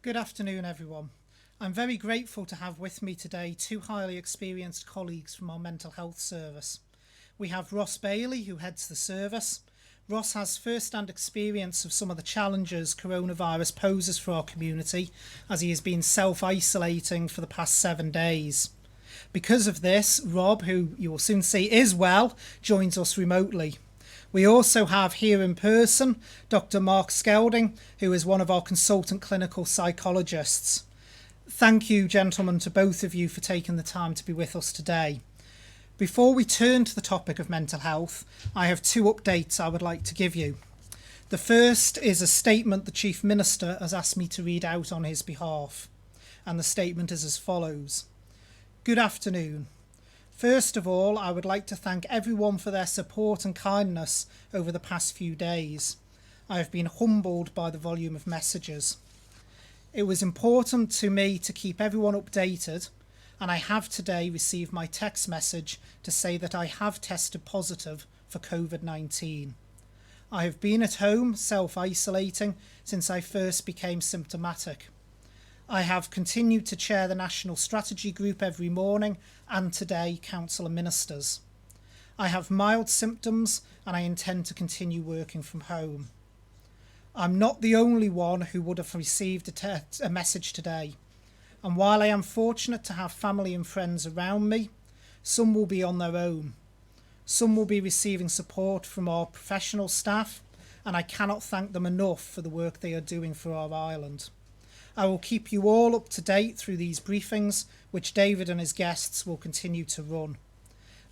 Good afternoon, everyone. I'm very grateful to have with me today two highly experienced colleagues from our mental health service. We have Ross Bailey, who heads the service. Ross has first-hand experience of some of the challenges coronavirus poses for our community, as he has been self-isolating for the past 7 days. Because of this, Rob, who you will soon see is well, joins us remotely. We also have here in person Dr. Mark Skelding, who is one of our consultant clinical psychologists. Thank you, gentlemen, to both of you for taking the time to be with us today. Before we turn to the topic of mental health, I have two updates I would like to give you. The first is a statement the Chief Minister has asked me to read out on his behalf, and the statement is as follows. Good afternoon. First of all, I would like to thank everyone for their support and kindness over the past few days. I have been humbled by the volume of messages. It was important to me to keep everyone updated, and I have today received my text message to say that I have tested positive for COVID-19. I have been at home self-isolating since I first became symptomatic. I have continued to chair the National Strategy Group every morning and today Council of Ministers. I have mild symptoms and I intend to continue working from home. I'm not the only one who would have received a message today, and while I am fortunate to have family and friends around me, some will be on their own. Some will be receiving support from our professional staff, and I cannot thank them enough for the work they are doing for our island. I will keep you all up to date through these briefings, which David and his guests will continue to run.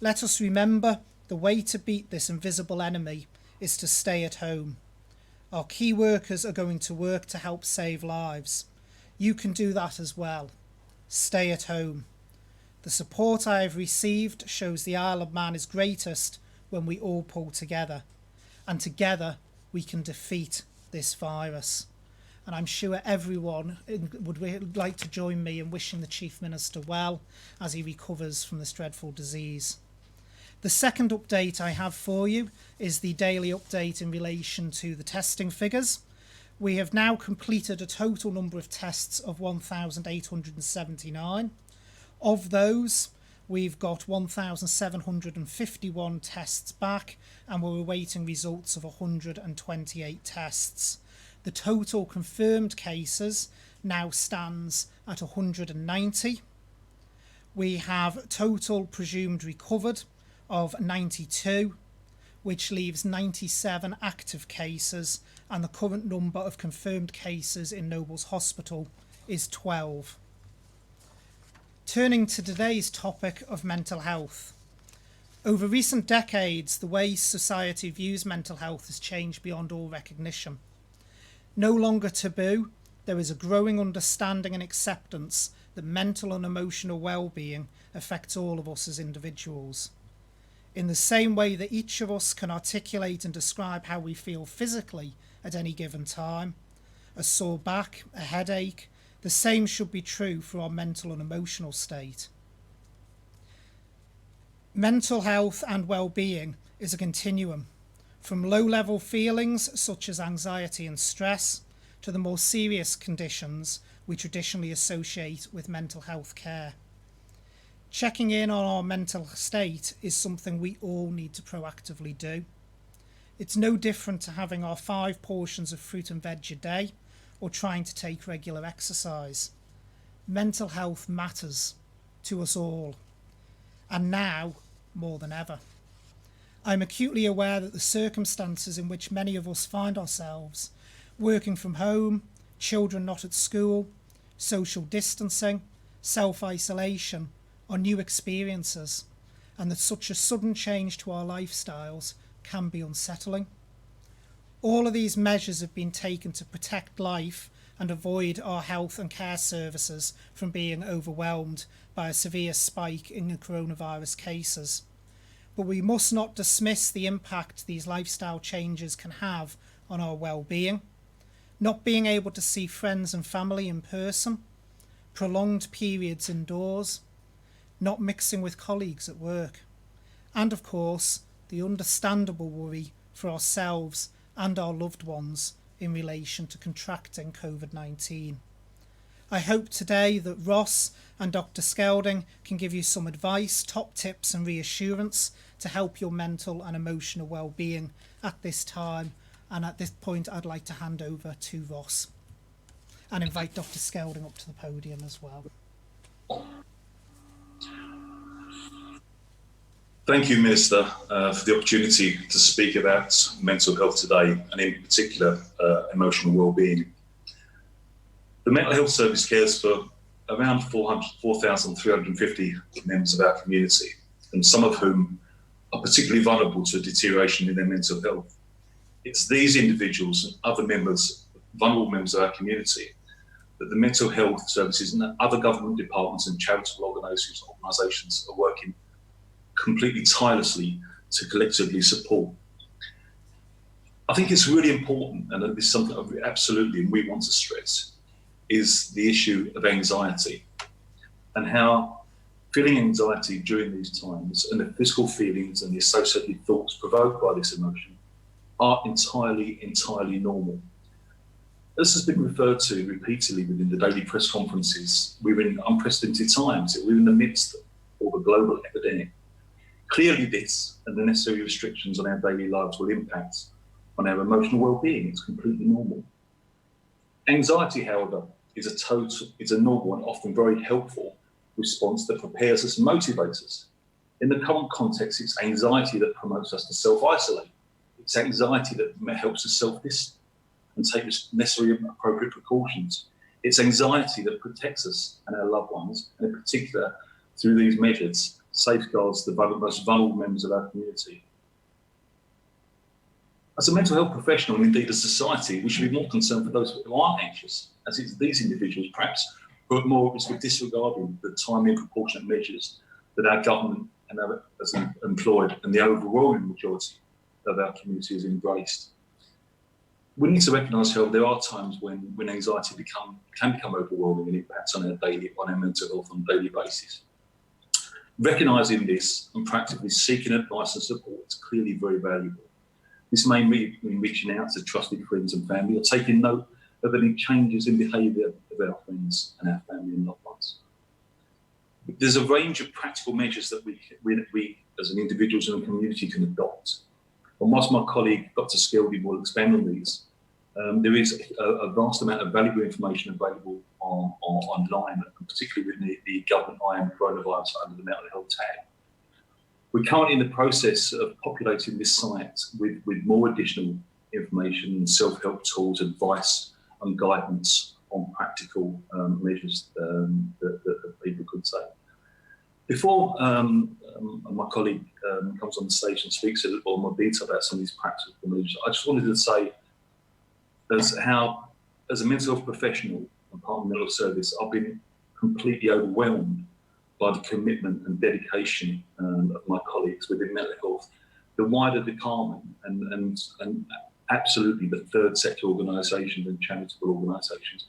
Let us remember the way to beat this invisible enemy is to stay at home. Our key workers are going to work to help save lives. You can do that as well. Stay at home. The support I have received shows the Isle of Man is greatest when we all pull together. And together we can defeat this virus. And I'm sure everyone would like to join me in wishing the Chief Minister well as he recovers from this dreadful disease. The second update I have for you is the daily update in relation to the testing figures. We have now completed a total number of tests of 1,879. Of those, we've got 1,751 tests back, and we're awaiting results of 128 tests. The total confirmed cases now stands at 190. We have total presumed recovered of 92, which leaves 97 active cases, and the current number of confirmed cases in Nobles Hospital is 12. Turning to today's topic of mental health. Over recent decades, the way society views mental health has changed beyond all recognition. No longer taboo, there is a growing understanding and acceptance that mental and emotional well-being affects all of us as individuals. In the same way that each of us can articulate and describe how we feel physically at any given time, a sore back, a headache, the same should be true for our mental and emotional state. Mental health and well-being is a continuum, from low-level feelings such as anxiety and stress to the more serious conditions we traditionally associate with mental health care. Checking in on our mental state is something we all need to proactively do. It's no different to having our 5 portions of fruit and veg a day or trying to take regular exercise. Mental health matters to us all, and now more than ever. I'm acutely aware that the circumstances in which many of us find ourselves, working from home, children not at school, social distancing, self-isolation, are new experiences, and that such a sudden change to our lifestyles can be unsettling. All of these measures have been taken to protect life and avoid our health and care services from being overwhelmed by a severe spike in the coronavirus cases. But we must not dismiss the impact these lifestyle changes can have on our well-being. Not being able to see friends and family in person, prolonged periods indoors, not mixing with colleagues at work, and of course the understandable worry for ourselves and our loved ones in relation to contracting COVID-19. I hope today that Ross and Dr. Skelding can give you some advice, top tips and reassurance to help your mental and emotional well-being at this time. And at this point, I'd like to hand over to Ross and invite Dr. Skelding up to the podium as well. Thank you, Minister, for the opportunity to speak about mental health today, and in particular, emotional well-being. The Mental Health Service cares for around 4,350 members of our community, and some of whom are particularly vulnerable to deterioration in their mental health. It's these individuals and other vulnerable members of our community, that the mental health services and other government departments and charitable organisations are working completely tirelessly to collectively support. I think it's really important, and this is something that absolutely we want to stress, is the issue of anxiety and how feeling anxiety during these times and the physical feelings and the associated thoughts provoked by this emotion are entirely normal. This has been referred to repeatedly within the daily press conferences. We're in unprecedented times. We're in the midst of a global epidemic. Clearly this and the necessary restrictions on our daily lives will impact on our emotional well-being. It's completely normal. Anxiety, however, is a normal and often very helpful response that prepares us and motivates us. In the current context, it's anxiety that promotes us to self-isolate. It's anxiety that helps us self-distance and take necessary and appropriate precautions. It's anxiety that protects us and our loved ones, and in particular, through these measures, safeguards the most vulnerable members of our community. As a mental health professional, and indeed as a society, we should be more concerned for those who aren't anxious, as it's these individuals perhaps who are more at risk of disregarding the timely and proportionate measures that our government and our as employed and the overwhelming majority of our community has embraced. We need to recognise, however, there are times when anxiety can become overwhelming and impacts on our mental health on a daily basis. Recognising this and practically seeking advice and support is clearly very valuable. This may mean reaching out to trusted friends and family or taking note of any changes in behaviour of our friends and our family and loved ones. There's a range of practical measures that we as an individuals and a community can adopt. And whilst my colleague Dr. Skelding will expand on these, there is a vast amount of valuable information available online, particularly with the government eye on coronavirus under the mental health tag. We're currently in the process of populating this site with more additional information and self-help tools, advice and guidance on practical measures that people could take. Before my colleague comes on the stage and speaks a little more detail about some of these practical measures, I just wanted to say as a mental health professional and part of the mental health service, I've been completely overwhelmed by the commitment and dedication of my colleagues within mental health, the wider department, and absolutely the third sector organisations and charitable organisations.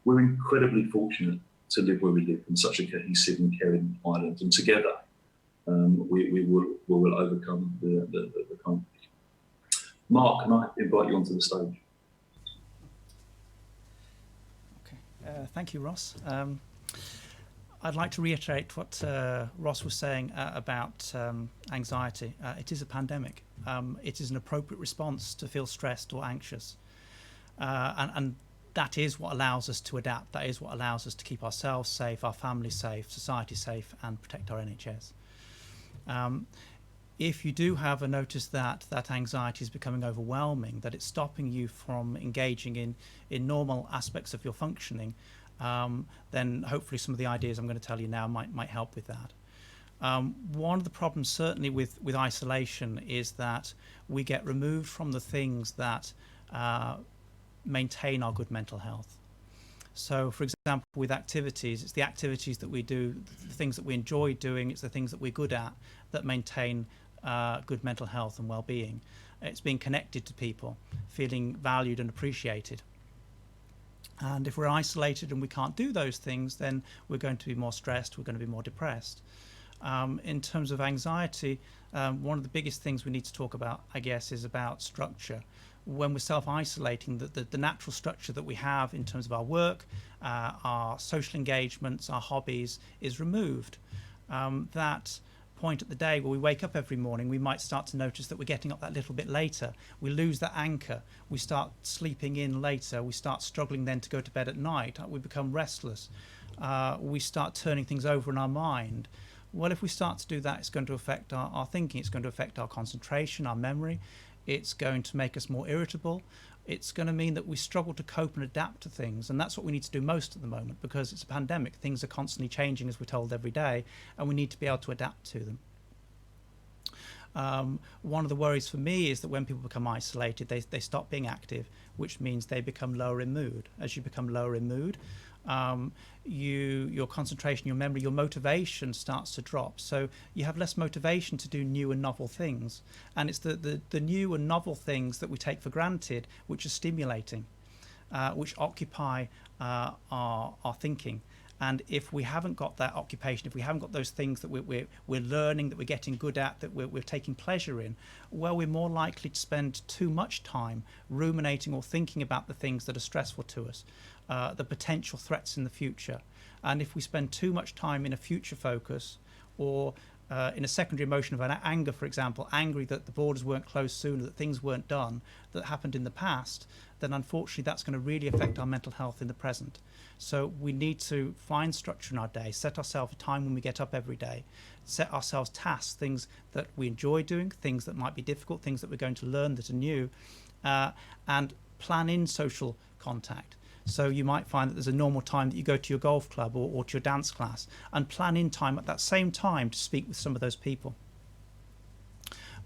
We're incredibly fortunate to live where we live in such a cohesive and caring island, and together we will overcome the conflict. Mark, can I invite you onto the stage? Thank you, Ross. I'd like to reiterate what Ross was saying about anxiety. It is a pandemic. It is an appropriate response to feel stressed or anxious. And that is what allows us to adapt. That is what allows us to keep ourselves safe, our families safe, society safe, and protect our NHS. If you do have a notice that anxiety is becoming overwhelming, that it's stopping you from engaging in normal aspects of your functioning, then hopefully some of the ideas I'm going to tell you now might help with that. One of the problems certainly with isolation is that we get removed from the things that maintain our good mental health. So, for example, with activities, it's the activities that we do, the things that we enjoy doing, it's the things that we're good at that maintain good mental health and well-being. It's being connected to people, feeling valued and appreciated. And if we're isolated and we can't do those things, then we're going to be more stressed, we're going to be more depressed. In terms of anxiety, one of the biggest things we need to talk about, I guess, is about structure. when we're self-isolating, the natural structure that we have in terms of our work, our social engagements, our hobbies is removed. That point at the day where we wake up every morning, we might start to notice that we're getting up that little bit later. We lose that anchor. We start sleeping in later. We start struggling then to go to bed at night. We become restless. We start turning things over in our mind. Well, if we start to do that, it's going to affect our thinking. It's going to affect our concentration, our memory. It's going to make us more irritable. It's going to mean that we struggle to cope and adapt to things. And that's what we need to do most at the moment, because it's a pandemic. Things are constantly changing, as we're told every day, and we need to be able to adapt to them. One of the worries for me is that when people become isolated, they stop being active, which means they become lower in mood. As you become lower in mood, your concentration, your memory, your motivation starts to drop. So you have less motivation to do new and novel things. And it's the new and novel things that we take for granted which are stimulating, which occupy our thinking. And if we haven't got that occupation, if we haven't got those things that we're learning, that we're getting good at, that we're taking pleasure in, well, we're more likely to spend too much time ruminating or thinking about the things that are stressful to us, the potential threats in the future. And if we spend too much time in a future focus, or in a secondary emotion of anger, for example, angry that the borders weren't closed sooner, that things weren't done, that happened in the past, then unfortunately that's going to really affect our mental health in the present. So we need to find structure in our day, set ourselves a time when we get up every day, set ourselves tasks, things that we enjoy doing, things that might be difficult, things that we're going to learn that are new, and plan in social contact. So you might find that there's a normal time that you go to your golf club or to your dance class, and plan in time at that same time to speak with some of those people.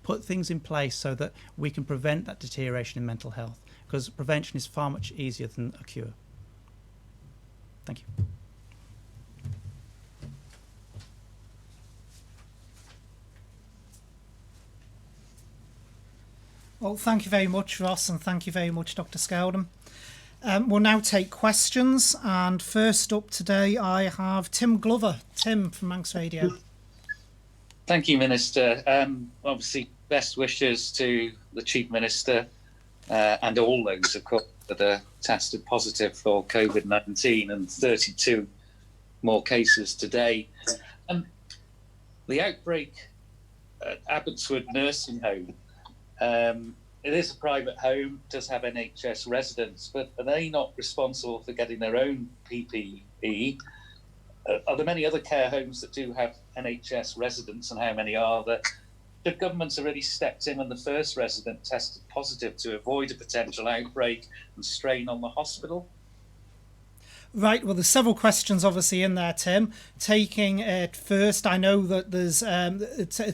Put things in place so that we can prevent that deterioration in mental health, because prevention is far much easier than a cure. Thank you. Well, thank you very much, Ross, and thank you very much, Dr. Scoudham. We'll now take questions, and first up today I have Tim Glover. Tim from Manx Radio. Thank you, Minister. Obviously, best wishes to the Chief Minister and all those, of course, that are tested positive for COVID-19, and 32 more cases today. The outbreak at Abbotswood Nursing Home, it is a private home, does have NHS residents, but are they not responsible for getting their own PPE? Are there many other care homes that do have NHS residents, and how many are there? The government's already stepped in when the first resident tested positive to avoid a potential outbreak and strain on the hospital? Right, well, there's several questions obviously in there, Tim. Taking it first, I know that there's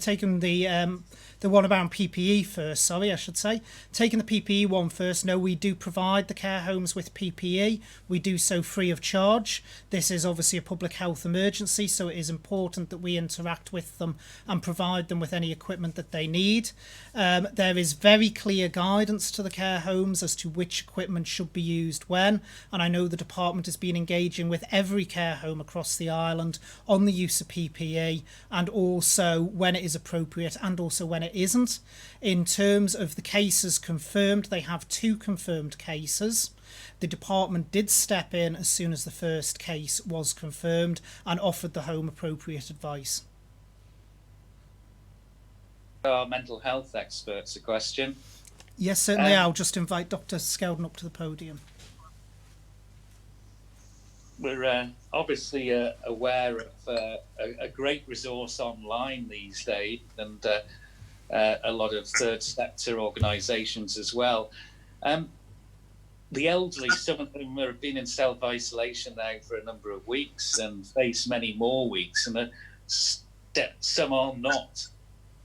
taking the one about PPE first, I should say. Taking the PPE one first, no, we do provide the care homes with PPE. We do so free of charge. This is obviously a public health emergency, so it is important that we interact with them and provide them with any equipment that they need. There is very clear guidance to the care homes as to which equipment should be used when, and I know the department has been engaging with every care home across the island on the use of PPE, and also when it is appropriate and also when it isn't. In terms of the cases confirmed, they have 2 confirmed cases. The department did step in as soon as the first case was confirmed and offered the home appropriate advice. Our mental health experts a question. Yes, certainly. I'll just invite Dr. Scoudham up to the podium. We're obviously aware of a great resource online these days, and a lot of third sector organisations as well. The elderly, some of them have been in self-isolation now for a number of weeks and face many more weeks, and some are not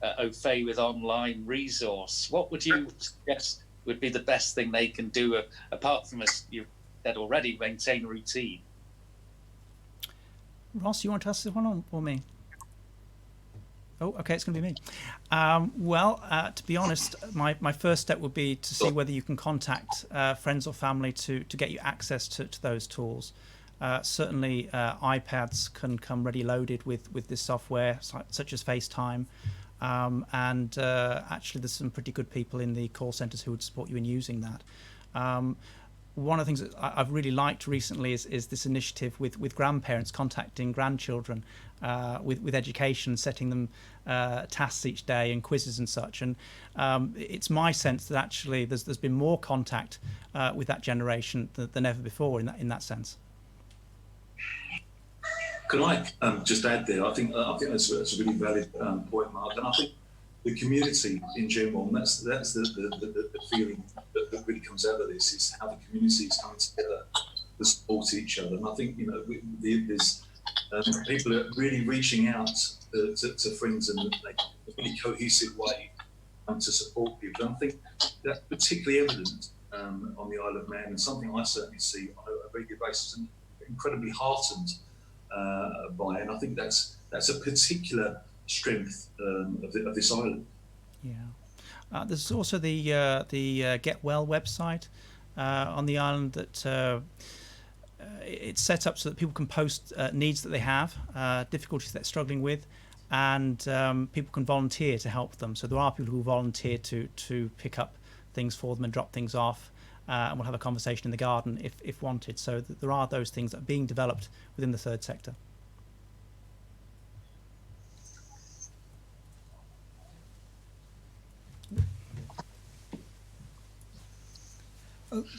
au fait with online resource. What would you suggest would be the best thing they can do, apart from, as you said already, maintain routine? Ross, you want to ask this one or me? Oh, okay, it's going to be me. To be honest, my first step would be to see whether you can contact friends or family to get you access to those tools. Certainly, iPads can come ready loaded with this software, such as FaceTime. Actually, there's some pretty good people in the call centres who would support you in using that. One of the things that I've really liked recently is this initiative with grandparents contacting grandchildren with education, setting them tasks each day and quizzes and such. And it's my sense that actually there's been more contact with that generation than ever before in that sense. Can I just add there? I think that's a really valid point, Mark. And I think the community in general, and that's the feeling that really comes out of this, is how the community is coming together to support each other. And I think, there's people are really reaching out to friends in a really cohesive way to support people. And I think that's particularly evident on the Isle of Man, and something I certainly see on a regular basis, and incredibly heartened by. And I think that's a particular strength of this island. Yeah, there's also the Get Well website on the island that it's set up so that people can post needs that they have, difficulties that they're struggling with, and people can volunteer to help them. So there are people who volunteer to pick up things for them and drop things off, and we'll have a conversation in the garden if wanted. So there are those things that are being developed within the third sector.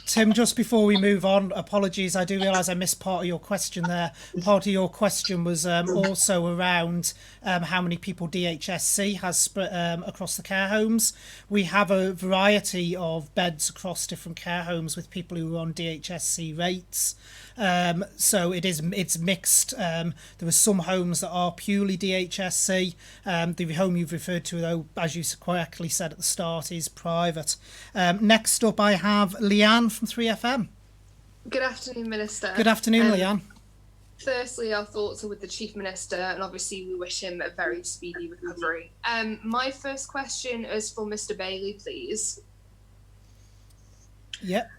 Tim, just before we move on, apologies, I do realise I missed part of your question there. Part of your question was also around how many people DHSC has across the care homes. We have a variety of beds across different care homes with people who are on DHSC rates. So it's mixed. There are some homes that are purely DHSC. The home you've referred to, though, as you correctly said at the start, is private. Next up, I have Leanne from 3FM. Good afternoon, Minister. Good afternoon, Leanne. Firstly, our thoughts are with the Chief Minister, and obviously we wish him a very speedy recovery. My first question is for Mr. Bailey, please. Yep.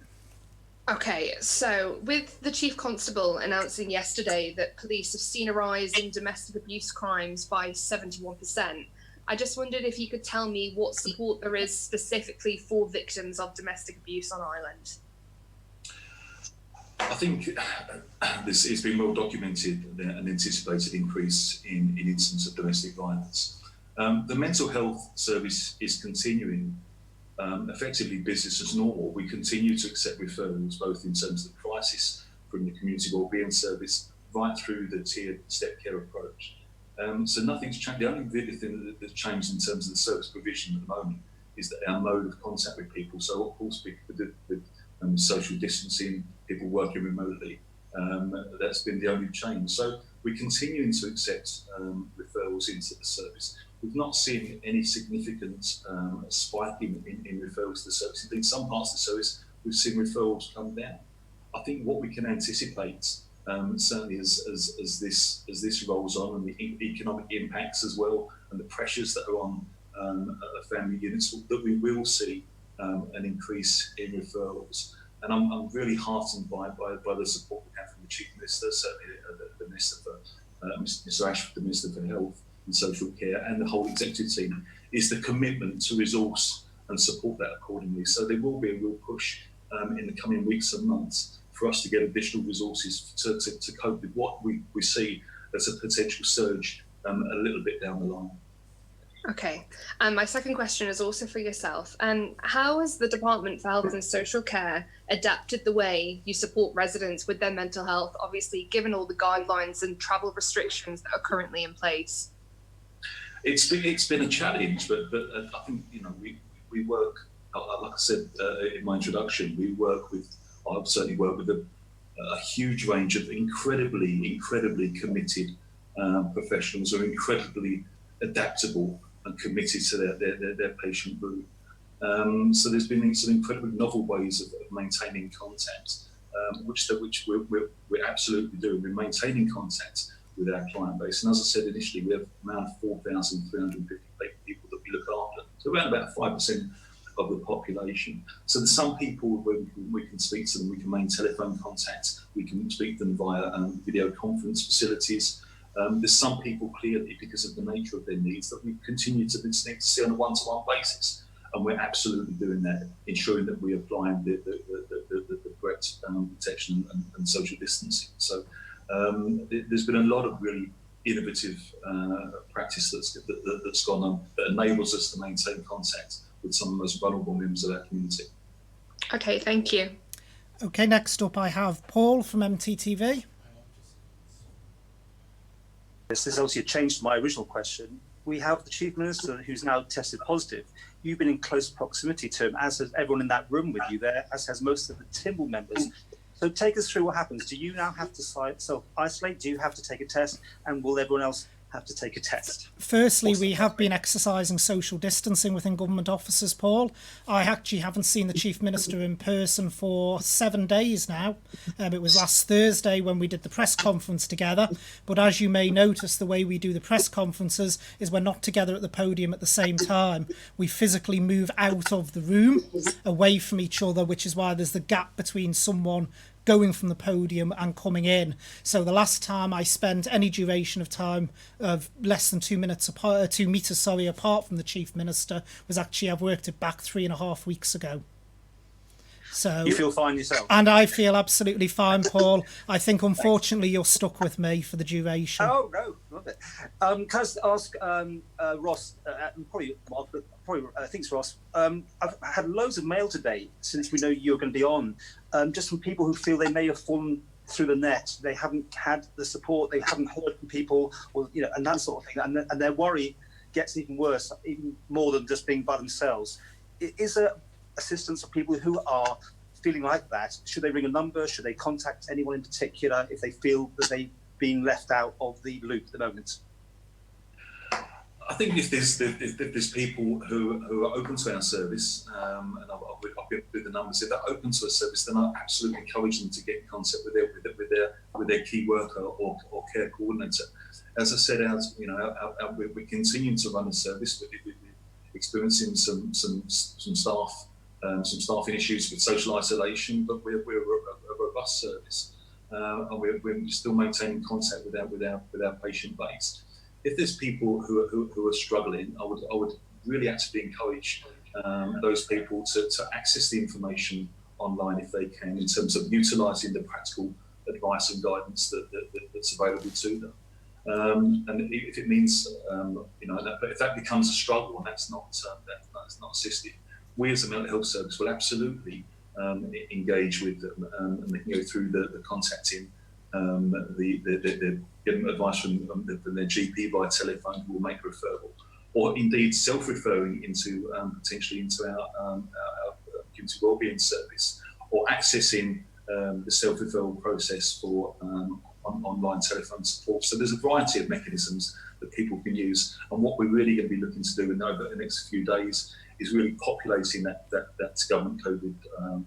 Okay, so with the Chief Constable announcing yesterday that police have seen a rise in domestic abuse crimes by 71%, I just wondered if you could tell me what support there is specifically for victims of domestic abuse on Ireland. I think this has been well documented, an anticipated increase in incidents of domestic violence. The mental health service is continuing effectively business as normal. We continue to accept referrals, both in terms of the crisis from the community wellbeing service right through the tiered step care approach. So nothing's changed. The only really thing that's changed in terms of the service provision at the moment is that our mode of contact with people. So of course, with social distancing, people working remotely, that's been the only change. So we're continuing to accept referrals into the service. We've not seen any significant spike in referrals to the service. Indeed, some parts of the service, we've seen referrals come down. I think what we can anticipate, certainly as this rolls on, and the economic impacts as well, and the pressures that are on family units, that we will see an increase in referrals. And I'm really heartened by the support we have from the Chief Minister, certainly the Minister for Mr. Ashford, the Minister for Health and Social Care, and the whole executive team, is the commitment to resource and support that accordingly. So there will be a real push in the coming weeks and months for us to get additional resources to cope with what we see as a potential surge a little bit down the line. Okay, and my second question is also for yourself. How has the Department for Health and Social Care adapted the way you support residents with their mental health, obviously given all the guidelines and travel restrictions that are currently in place? It's been a challenge, but I think we work, like I said in my introduction, I've certainly worked with a huge range of incredibly committed professionals who are incredibly adaptable and committed to their patient group. So there's been some incredibly novel ways of maintaining contact, which we're absolutely doing. We're maintaining contact with our client base. And as I said initially, we have around 4,350 people that we look after. So around about 5% of the population. So there's some people where we can speak to them, we can maintain telephone contact, we can speak to them via video conference facilities. There's some people clearly, because of the nature of their needs, that we continue to need to see on a one-to-one basis, and we're absolutely doing that, ensuring that we're applying the correct protection and social distancing. So there's been a lot of really innovative practice that's gone on that enables us to maintain contact with some of the most vulnerable members of our community. Okay, thank you. Okay, next up I have Paul from MTTV. This is obviously a change to my original question. We have the Chief Minister who's now tested positive. You've been in close proximity to him, as has everyone in that room with you there, as has most of the Timble members. So take us through what happens. Do you now have to self-isolate? Do you have to take a test? And will everyone else have to take a test? Firstly, we have been exercising social distancing within government offices, Paul. I actually haven't seen the Chief Minister in person for 7 days now. It was last Thursday when we did the press conference together. But as you may notice, the way we do the press conferences is we're not together at the podium at the same time. We physically move out of the room, away from each other, which is why there's the gap between someone going from the podium and coming in. So the last time I spent any duration of time of less than 2 meters apart from the Chief Minister was actually, I've worked it back 3.5 weeks ago. So you feel fine yourself? And I feel absolutely fine, Paul. I think unfortunately you're stuck with me for the duration. Oh no, love it. Can I just ask Ross, probably I think it's Ross. I've had loads of mail today since we know you're going to be on, just from people who feel they may have fallen through the net. They haven't had the support, they haven't heard from people, or and that sort of thing, and their worry gets even worse, even more than just being by themselves. Is there assistance for people who are feeling like that? Should they ring a number? Should they contact anyone in particular if they feel that they've been left out of the loop at the moment? I think if there's people who are open to our service, and I'll get through the numbers, if they're open to a service, then I absolutely encourage them to get in contact with their key worker or care coordinator. As I said, we continue to run a service. We're experiencing some staffing issues with social isolation, but we're a robust service, and we're still maintaining contact with our patient base. If there's people who are struggling, I would really actively encourage those people to access the information online if they can, in terms of utilising the practical advice and guidance that's available to them. And if it means, if that becomes a struggle and that's not assisted, we as a mental health service will absolutely engage with them and through the contacting, getting advice from their GP via telephone, who will make a referral, or indeed self-referring potentially into our community wellbeing service, or accessing the self-referral process for online telephone support. So there's a variety of mechanisms that people can use, and what we're really going to be looking to do over the next few days is really populating that government COVID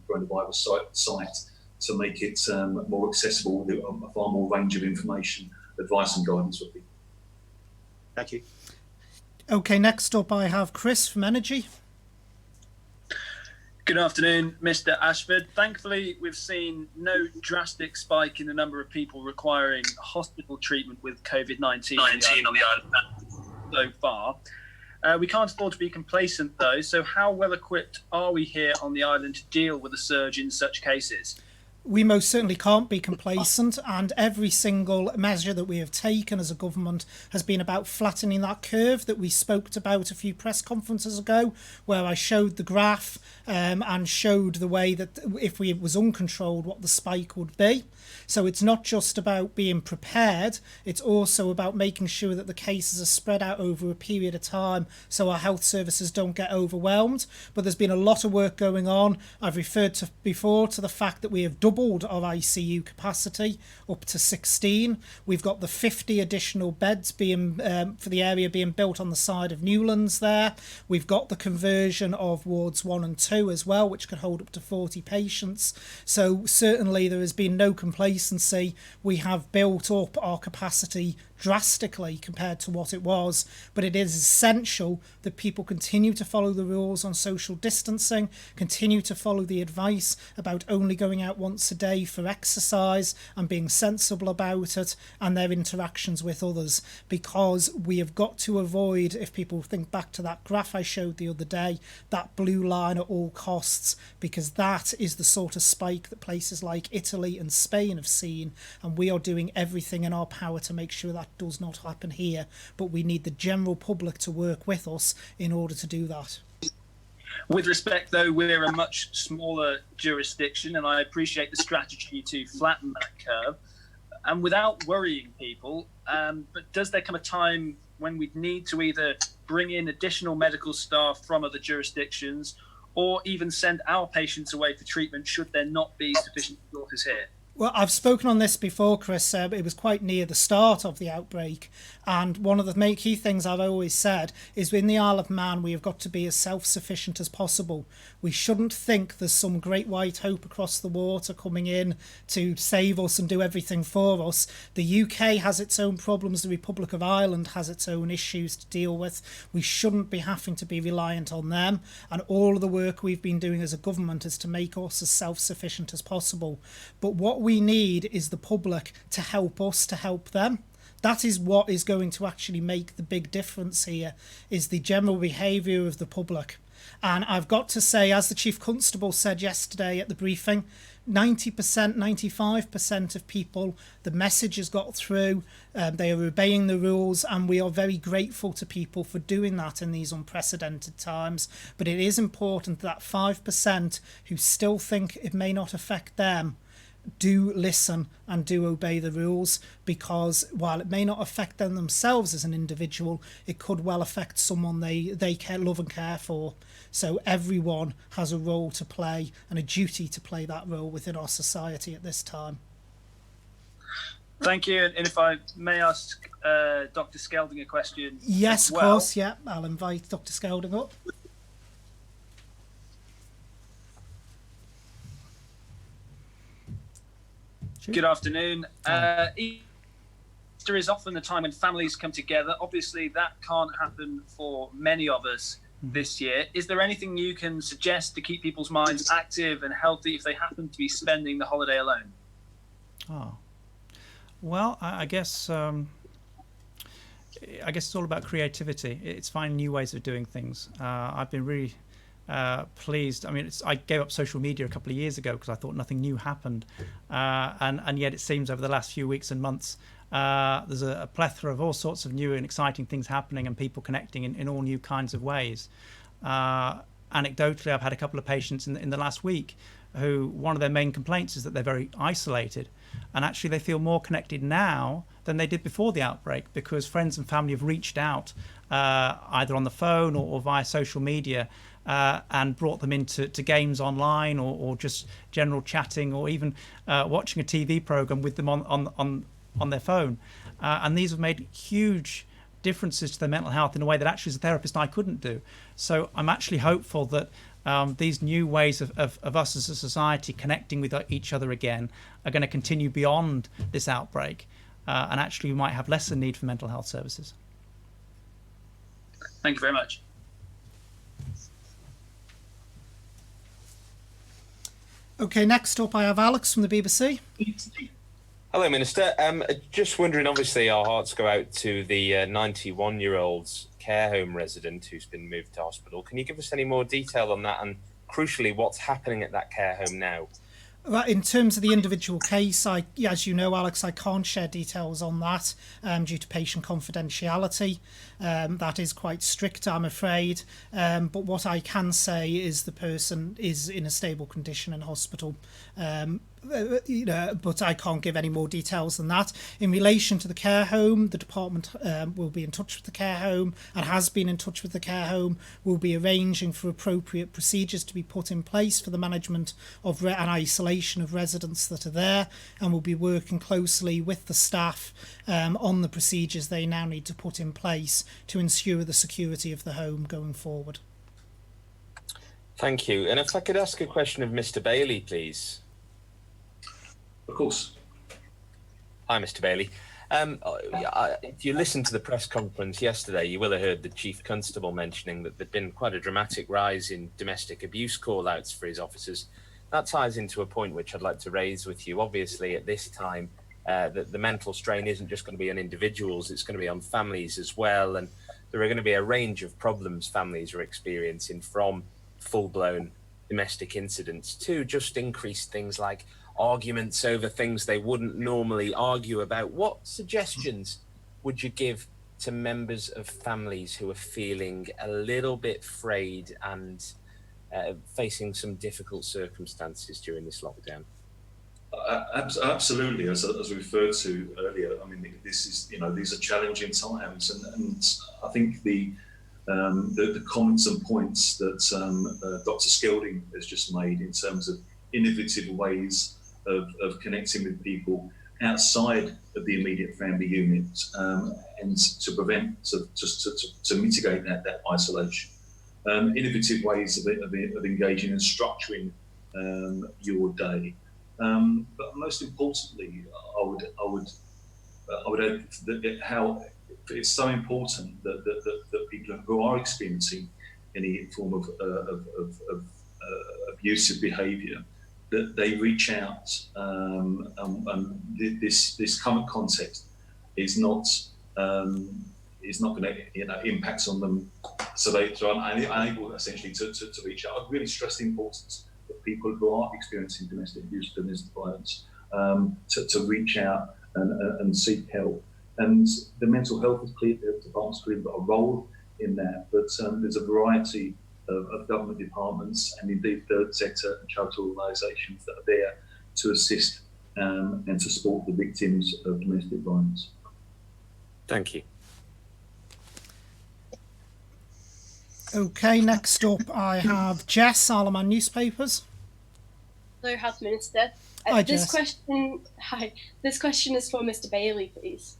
coronavirus site to make it more accessible with a far more range of information, advice and guidance for people. Thank you. Okay, next up I have Chris from Energy. Good afternoon, Mr. Ashford. Thankfully, we've seen no drastic spike in the number of people requiring hospital treatment with COVID-19 on the island so far. We can't afford to be complacent, though, so how well equipped are we here on the island to deal with a surge in such cases? We most certainly can't be complacent, and every single measure that we have taken as a government has been about flattening that curve that we spoke about a few press conferences ago, where I showed the graph and showed the way that if it was uncontrolled, what the spike would be. So it's not just about being prepared, it's also about making sure that the cases are spread out over a period of time so our health services don't get overwhelmed. But there's been a lot of work going on. I've referred before to the fact that we have doubled our ICU capacity up to 16. We've got the 50 additional beds being for the area being built on the side of Newlands there. We've got the conversion of wards 1 and 2 as well, which could hold up to 40 patients. So certainly there has been no complacency. We have built up our capacity drastically compared to what it was, but it is essential that people continue to follow the rules on social distancing, continue to follow the advice about only going out once a day for exercise and being sensible about it, and their interactions with others, because we have got to avoid, if people think back to that graph I showed the other day, that blue line at all costs, because that is the sort of spike that places like Italy and Spain have seen, and we are doing everything in our power to make sure that does not happen here, but we need the general public to work with us in order to do that. With respect, though, we're a much smaller jurisdiction, and I appreciate the strategy to flatten that curve, and without worrying people, but does there come a time when we'd need to either bring in additional medical staff from other jurisdictions or even send our patients away for treatment should there not be sufficient resources here? Well, I've spoken on this before, Chris. It was quite near the start of the outbreak. And one of the main key things I've always said is in the Isle of Man, we have got to be as self-sufficient as possible. We shouldn't think there's some great white hope across the water coming in to save us and do everything for us. The UK has its own problems. The Republic of Ireland has its own issues to deal with. We shouldn't be having to be reliant on them. And all of the work we've been doing as a government is to make us as self-sufficient as possible. But what we need is the public to help us to help them. That is what is going to actually make the big difference here, is the general behaviour of the public. And I've got to say, as the Chief Constable said yesterday at the briefing, 90%, 95% of people, the message has got through, they are obeying the rules, and we are very grateful to people for doing that in these unprecedented times. But it is important that 5% who still think it may not affect them do listen and do obey the rules, because while it may not affect them themselves as an individual, it could well affect someone they care, love and care for. So everyone has a role to play and a duty to play that role within our society at this time. Thank you. And if I may ask Dr. Skelding a question. Yes, of course, yeah. I'll invite Dr. Skelding up. Good afternoon. Easter is often the time when families come together. Obviously, that can't happen for many of us this year. Is there anything you can suggest to keep people's minds active and healthy if they happen to be spending the holiday alone? Oh, well, I guess it's all about creativity. It's finding new ways of doing things. I've been really pleased. I mean, I gave up social media a couple of years ago because I thought nothing new happened, and yet it seems over the last few weeks and months there's a plethora of all sorts of new and exciting things happening, and people connecting in all new kinds of ways. Anecdotally, I've had a couple of patients in the last week who one of their main complaints is that they're very isolated, and actually they feel more connected now than they did before the outbreak, because friends and family have reached out either on the phone or via social media and brought them into games online or just general chatting, or even watching a TV program with them on their phone. And these have made huge differences to their mental health in a way that actually as a therapist I couldn't do. So I'm actually hopeful that these new ways of us as a society connecting with each other again are going to continue beyond this outbreak, and actually we might have lesser need for mental health services. Thank you very much. Okay, next up I have Alex from the BBC. Hello, Minister. Just wondering, obviously our hearts go out to the 91-year-old's care home resident who's been moved to hospital. Can you give us any more detail on that, and crucially, what's happening at that care home now? In terms of the individual case, as you know, Alex, I can't share details on that due to patient confidentiality. That is quite strict, I'm afraid. But what I can say is the person is in a stable condition in hospital. But I can't give any more details than that. In relation to the care home, the department will be in touch with the care home and has been in touch with the care home. We'll be arranging for appropriate procedures to be put in place for the management of and isolation of residents that are there, and we'll be working closely with the staff on the procedures they now need to put in place to ensure the security of the home going forward. Thank you. And if I could ask a question of Mr. Bailey, please. Of course. Hi, Mr. Bailey. If you listened to the press conference yesterday, you will have heard the Chief Constable mentioning that there'd been quite a dramatic rise in domestic abuse call-outs for his officers. That ties into a point which I'd like to raise with you. Obviously, at this time, the mental strain isn't just going to be on individuals, it's going to be on families as well. And there are going to be a range of problems families are experiencing, from full-blown domestic incidents to just increased things like arguments over things they wouldn't normally argue about. What suggestions would you give to members of families who are feeling a little bit frayed and facing some difficult circumstances during this lockdown? Absolutely, as we referred to earlier. I mean, this is, these are challenging times, and I think the comments and points that Dr. Skelding has just made in terms of innovative ways of connecting with people outside of the immediate family unit, and to prevent, to mitigate that isolation. Innovative ways of engaging and structuring your day. But most importantly, I would add that how it's so important that people who are experiencing any form of abusive behaviour, that they reach out, and this current context is not going to impact on them, so I'm unable essentially to reach out. I really stress the importance of people who are experiencing domestic abuse, domestic violence, to reach out and seek help. And the mental health department's clearly got a role in that, but there's a variety of government departments and indeed third sector and charitable organisations that are there to assist and to support the victims of domestic violence. Thank you. Okay, next up I have Jess, Salaman Newspapers. Hello, Health Minister. Hi, this Jess. This question is for Mr. Bailey, please.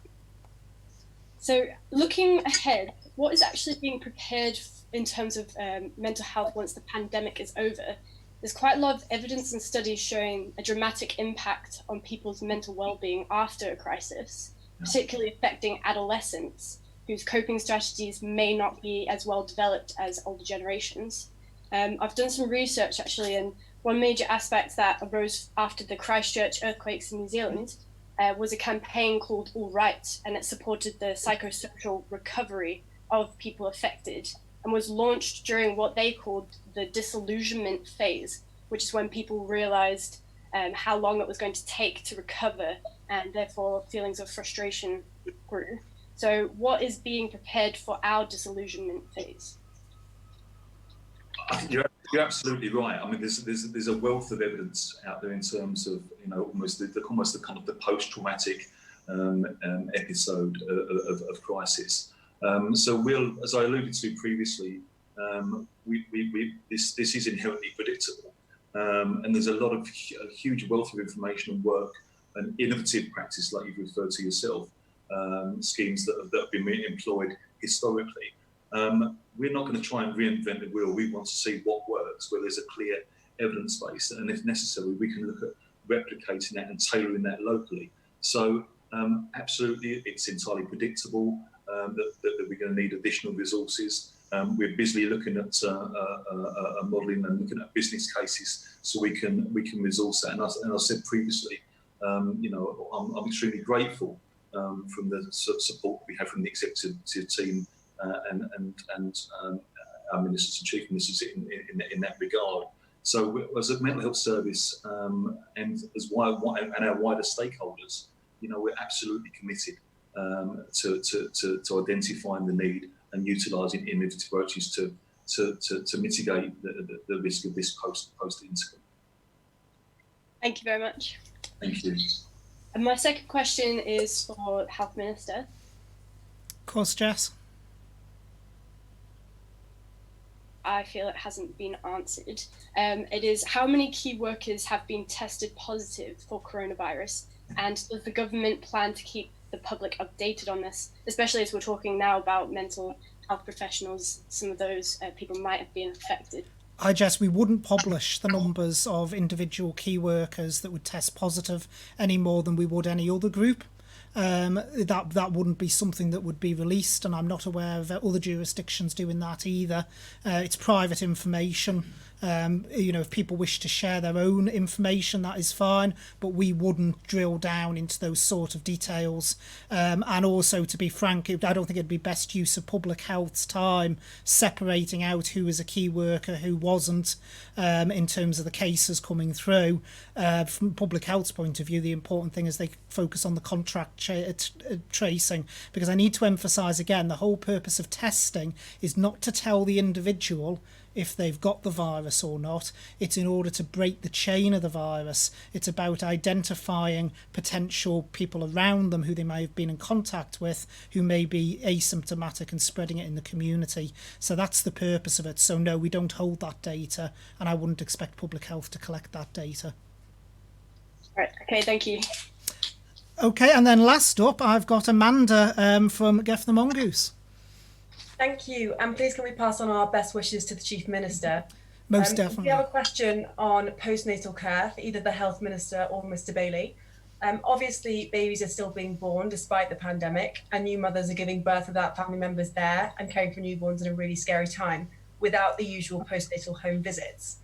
So, looking ahead, what is actually being prepared in terms of mental health once the pandemic is over? There's quite a lot of evidence and studies showing a dramatic impact on people's mental well-being after a crisis, particularly affecting adolescents, whose coping strategies may not be as well developed as older generations. I've done some research actually, and one major aspect that arose after the Christchurch earthquakes in New Zealand was a campaign called All Right, and it supported the psychosocial recovery of people affected, and was launched during what they called the disillusionment phase, which is when people realised how long it was going to take to recover, and therefore feelings of frustration grew. So what is being prepared for our disillusionment phase? I think you're absolutely right. I mean, there's a wealth of evidence out there in terms of almost the kind of the post-traumatic episode of crisis. So we'll, as I alluded to previously, this is inherently predictable, and there's a lot of a huge wealth of information and work and innovative practice, like you've referred to yourself, schemes that have been employed historically. We're not going to try and reinvent the wheel. We want to see what works, where there's a clear evidence base, and if necessary, we can look at replicating that and tailoring that locally. So absolutely, it's entirely predictable that we're going to need additional resources. We're busily looking at modelling and looking at business cases so we can resource that. And I said previously, I'm extremely grateful from the support we have from the executive team and our ministers and chief ministers in that regard. So as a mental health service and our wider stakeholders, we're absolutely committed to identifying the need and utilising innovative approaches to mitigate the risk of this post incident. Thank you very much. Thank you. And my second question is for Health Minister. Of course, Jess. I feel it hasn't been answered. It is, how many key workers have been tested positive for coronavirus, and does the government plan to keep the public updated on this, especially as we're talking now about mental health professionals? Some of those people might have been affected. Hi, Jess. We wouldn't publish the numbers of individual key workers that would test positive any more than we would any other group. that wouldn't be something that would be released, and I'm not aware of other jurisdictions doing that either. It's private information. If people wish to share their own information, that is fine, but we wouldn't drill down into those sort of details. And also, to be frank, I don't think it'd be best use of public health's time separating out who was a key worker, who wasn't, in terms of the cases coming through. From public health's point of view, the important thing is they focus on the contact tracing, because I need to emphasise again, the whole purpose of testing is not to tell the individual if they've got the virus or not. It's in order to break the chain of the virus. It's about identifying potential people around them who they may have been in contact with, who may be asymptomatic, and spreading it in the community. So that's the purpose of it. So no, we don't hold that data, and I wouldn't expect public health to collect that data. Right, okay, thank you. Okay, and then last up, I've got Amanda from Geff the Mongoose. Thank you, and please can we pass on our best wishes to the Chief Minister. Most definitely. We have a question on postnatal care for either the Health Minister or Mr Bailey. Obviously, babies are still being born despite the pandemic, and new mothers are giving birth without family members there and caring for newborns in a really scary time without the usual postnatal home visits.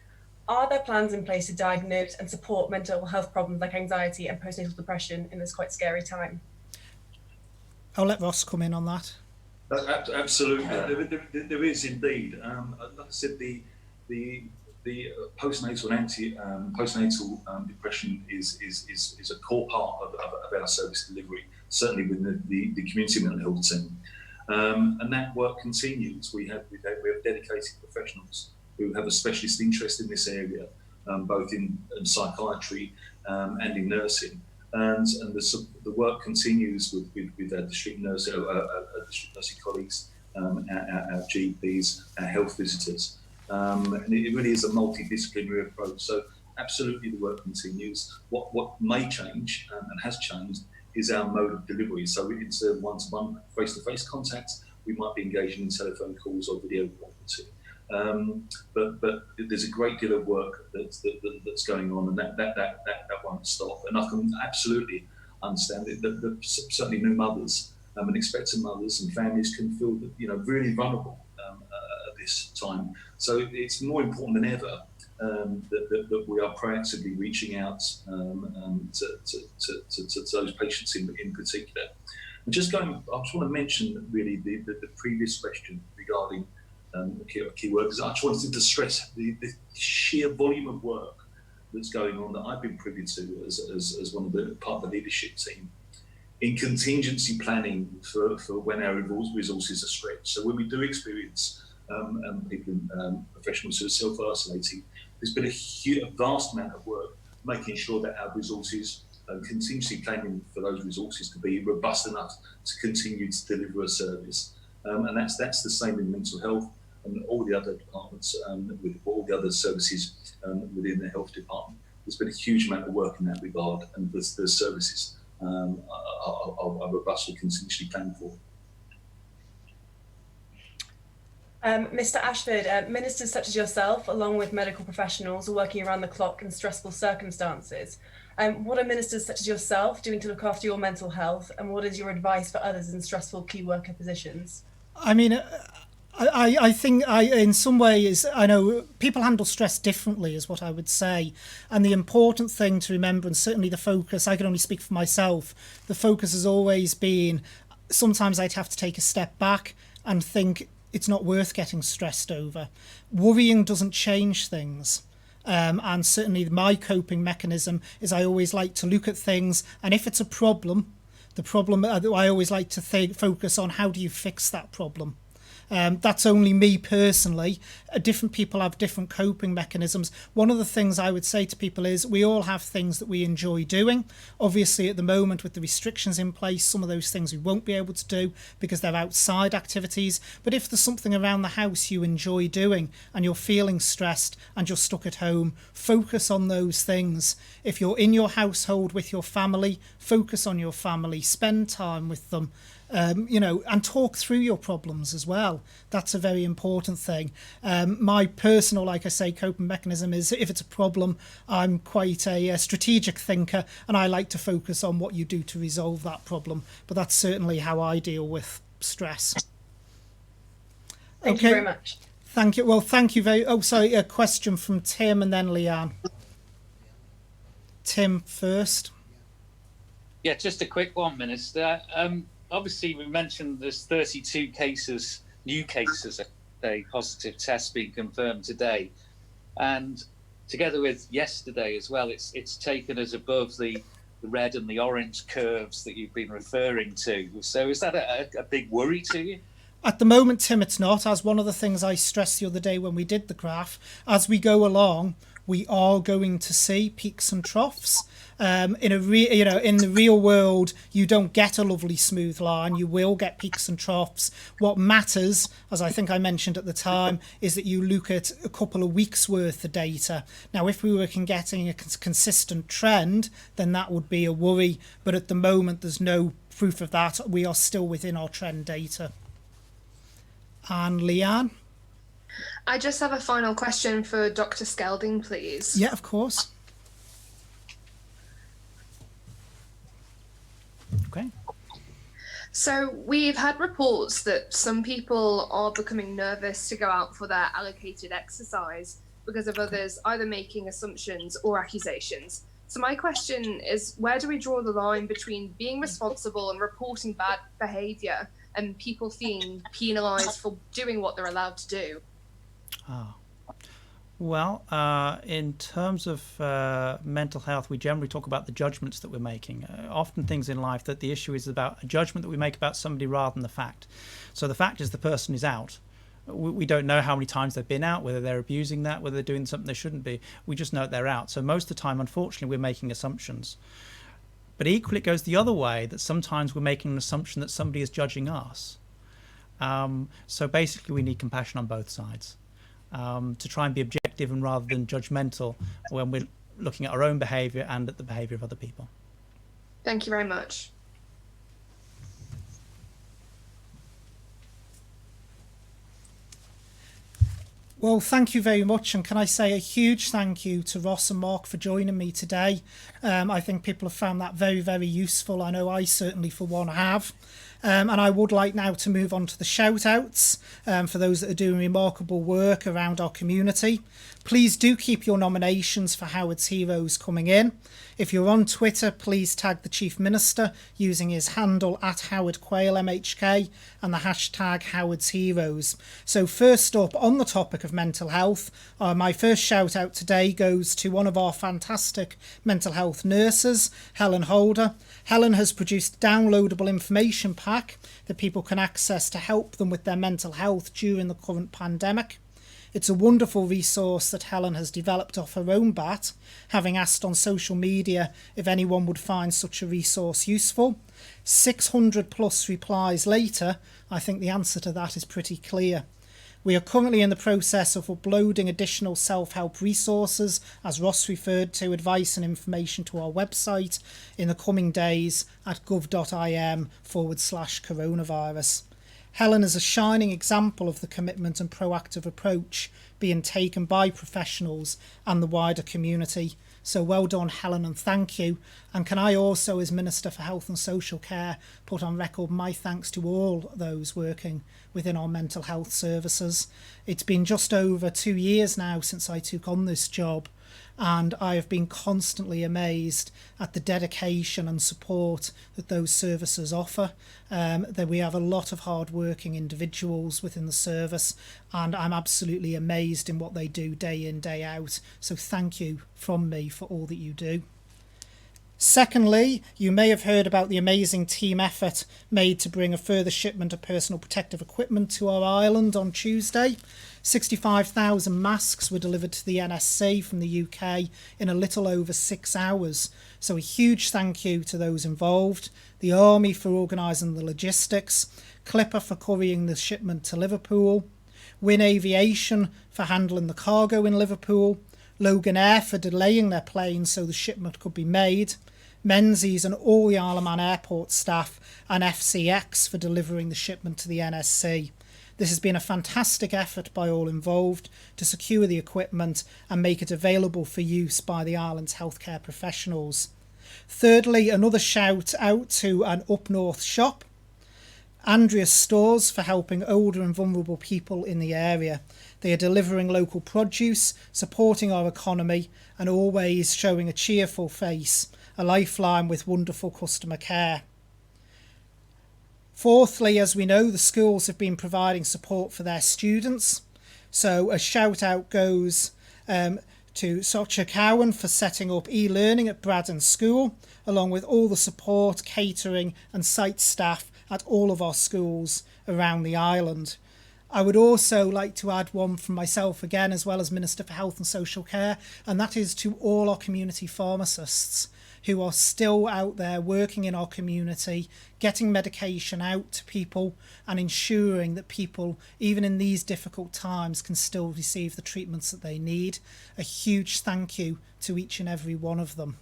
Are there plans in place to diagnose and support mental health problems like anxiety and postnatal depression in this quite scary time? I'll let Ross come in on that. Absolutely, there is indeed. Like I said, the postnatal and postnatal depression is a core part of our service delivery, certainly with the community mental health team, and that work continues. We have dedicated professionals who have a specialist interest in this area, both in psychiatry and in nursing. And the work continues with our district nursing colleagues, our GPs, our health visitors, and it really is a multidisciplinary approach. So absolutely, the work continues. What may change and has changed is our mode of delivery. So instead of one-to-one, face-to-face contact, we might be engaging in telephone calls or video conferencing. But there's a great deal of work that's going on, and that won't stop. And I can absolutely understand it. That certainly new mothers and expectant mothers and families can feel really vulnerable at this time. So it's more important than ever that we are proactively reaching out to those patients in particular. And I just want to mention really the previous question regarding key workers. I just wanted to stress the sheer volume of work that's going on that I've been privy to as one of the part of the leadership team in contingency planning for when our resources are stretched. So when we do experience people, professionals who are self-isolating, there's been a vast amount of work making sure that our resources, contingency planning for those resources to be robust enough to continue to deliver a service. And that's the same in mental health and all the other departments, with all the other services within the health department. There's been a huge amount of work in that regard, and the services are robustly continuously planned for. Mr Ashford, ministers such as yourself, along with medical professionals, are working around the clock in stressful circumstances. What are ministers such as yourself doing to look after your mental health, and what is your advice for others in stressful key worker positions? I mean, I think in some ways, I know people handle stress differently is what I would say. And the important thing to remember, and certainly the focus, I can only speak for myself, the focus has always been, sometimes I'd have to take a step back and think it's not worth getting stressed over. Worrying doesn't change things. And certainly my coping mechanism is I always like to look at things, and if it's a problem, I always like to focus on how do you fix that problem. That's only me personally. Different people have different coping mechanisms. One of the things I would say to people is we all have things that we enjoy doing. Obviously, at the moment, with the restrictions in place, some of those things we won't be able to do because they're outside activities. But if there's something around the house you enjoy doing and you're feeling stressed and you're stuck at home, focus on those things. If you're in your household with your family, focus on your family, spend time with them. and talk through your problems as well. That's a very important thing. My personal, like I say, coping mechanism is, if it's a problem, I'm quite a strategic thinker, and I like to focus on what you do to resolve that problem. But that's certainly how I deal with stress. Thank you very much. Thank you. Well, thank you very. Oh, sorry. A question from Tim and then Leanne. Tim first. Yeah, just a quick one, Minister. Obviously, we mentioned there's 32 cases, new cases, a positive test being confirmed today, and together with yesterday as well, it's taken us above the red and the orange curves that you've been referring to. So, is that a big worry to you? At the moment, Tim, it's not. As one of the things I stressed the other day when we did the graph, as we go along, we are going to see peaks and troughs. In the real world, you don't get a lovely smooth line. You will get peaks and troughs. What matters, as I think I mentioned at the time, is that you look at a couple of weeks worth of data. Now, if we were getting a consistent trend, then that would be a worry. But at the moment, there's no proof of that. We are still within our trend data. And Leanne? I just have a final question for Dr. Skelding, please. Yeah, of course. Okay. So we've had reports that some people are becoming nervous to go out for their allocated exercise because of others either making assumptions or accusations. So my question is, where do we draw the line between being responsible and reporting bad behaviour and people being penalised for doing what they're allowed to do? Well, in terms of mental health, we generally talk about the judgments that we're making. Often things in life that the issue is about a judgment that we make about somebody rather than the fact. So the fact is the person is out. We don't know how many times they've been out, whether they're abusing that, whether they're doing something they shouldn't be. We just know they're out. So most of the time, unfortunately, we're making assumptions. But equally, it goes the other way, that sometimes we're making an assumption that somebody is judging us. So basically, we need compassion on both sides. To try and be objective and rather than judgmental when we're looking at our own behaviour and at the behaviour of other people. Thank you very much. Well, thank you very much, and can I say a huge thank you to Ross and Mark for joining me today. I think people have found that very, very useful. I know I certainly for one have. And I would like now to move on to the shout-outs for those that are doing remarkable work around our community. Please do keep your nominations for Howard's Heroes coming in. If you're on Twitter, please tag the Chief Minister using his handle @HowardQuayle_MHK and the hashtag Howard's Heroes. So first up, on the topic of mental health, my first shout out today goes to one of our fantastic mental health nurses, Helen Holder. Helen has produced a downloadable information pack that people can access to help them with their mental health during the current pandemic. It's a wonderful resource that Helen has developed off her own bat, having asked on social media if anyone would find such a resource useful. 600 plus replies later, I think the answer to that is pretty clear. We are currently in the process of uploading additional self-help resources, as Ross referred to, advice and information to our website in the coming days at gov.im/coronavirus. Helen is a shining example of the commitment and proactive approach being taken by professionals and the wider community. So well done, Helen, and thank you. And can I also, as Minister for Health and Social Care, put on record my thanks to all those working within our mental health services. It's been just over 2 years now since I took on this job, and I have been constantly amazed at the dedication and support that those services offer. That we have a lot of hard-working individuals within the service, and I'm absolutely amazed in what they do day in, day out. So thank you from me for all that you do. Secondly, you may have heard about the amazing team effort made to bring a further shipment of personal protective equipment to our island on Tuesday. 65,000 masks were delivered to the NSC from the UK in a little over 6 hours. So a huge thank you to those involved, the Army for organising the logistics, Clipper for couriering the shipment to Liverpool, Win Aviation for handling the cargo in Liverpool, Logan Air for delaying their planes so the shipment could be made, Menzies and all the Isle of Man airport staff, and FCX for delivering the shipment to the NSC. This has been a fantastic effort by all involved to secure the equipment and make it available for use by the island's healthcare professionals. Thirdly, another shout out to an Up North shop, Andrea's Stores, for helping older and vulnerable people in the area. They are delivering local produce, supporting our economy, and always showing a cheerful face, a lifeline with wonderful customer care. Fourthly, as we know, the schools have been providing support for their students. So a shout out goes to Socha Cowan for setting up e-learning at Braddon School, along with all the support, catering and site staff at all of our schools around the island. I would also like to add one from myself again, as well as Minister for Health and Social Care, and that is to all our community pharmacists who are still out there working in our community, getting medication out to people and ensuring that people, even in these difficult times, can still receive the treatments that they need. A huge thank you to each and every one of them.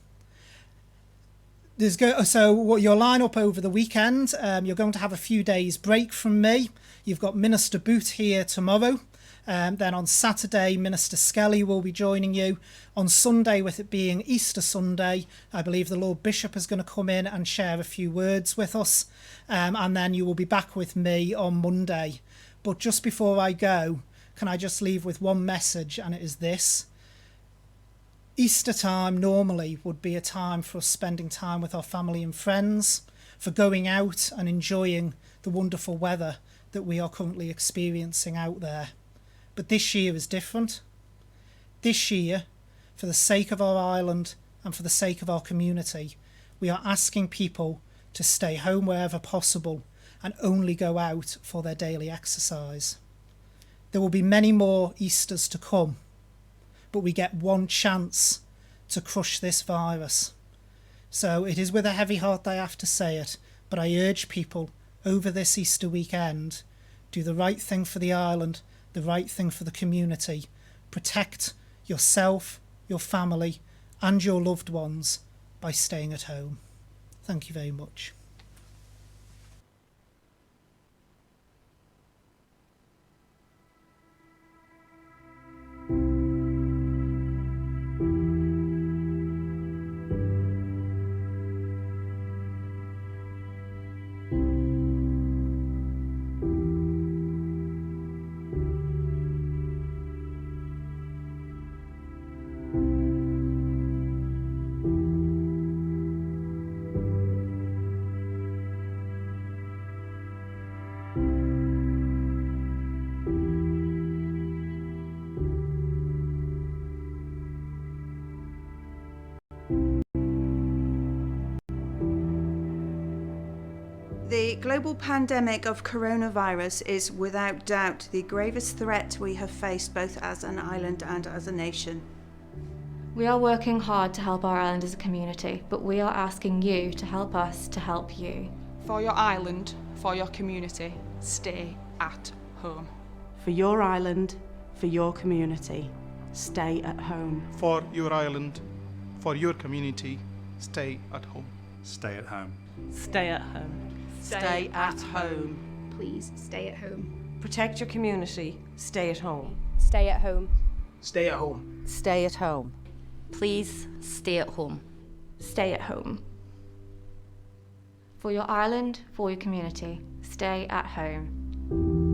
So what your line-up over the weekend, you're going to have a few days break from me. You've got Minister Boot here tomorrow. Then on Saturday, Minister Skelly will be joining you. On Sunday, with it being Easter Sunday, I believe the Lord Bishop is going to come in and share a few words with us. And then you will be back with me on Monday. But just before I go, can I just leave with one message, and it is this. Easter time normally would be a time for us spending time with our family and friends, for going out and enjoying the wonderful weather that we are currently experiencing out there. But this year is different. This year, for the sake of our island and for the sake of our community, we are asking people to stay home wherever possible and only go out for their daily exercise. There will be many more Easters to come, but we get one chance to crush this virus. So it is with a heavy heart that I have to say it, but I urge people over this Easter weekend, do the right thing for the island, the right thing for the community. Protect yourself, your family and your loved ones by staying at home. Thank you very much. The global pandemic of coronavirus is without doubt the gravest threat we have faced both as an island and as a nation. We are working hard to help our island as a community, but we are asking you to help us to help you. For your island, for your community, stay at home. For your island, for your community, stay at home. For your island, for your community, stay at home. Stay at home. Stay at home. Stay at home. Please stay at home. Protect your community. Stay at home. Stay at home. Stay at home. Stay at home. Please stay at home. Stay at home. For your island, for your community, stay at home.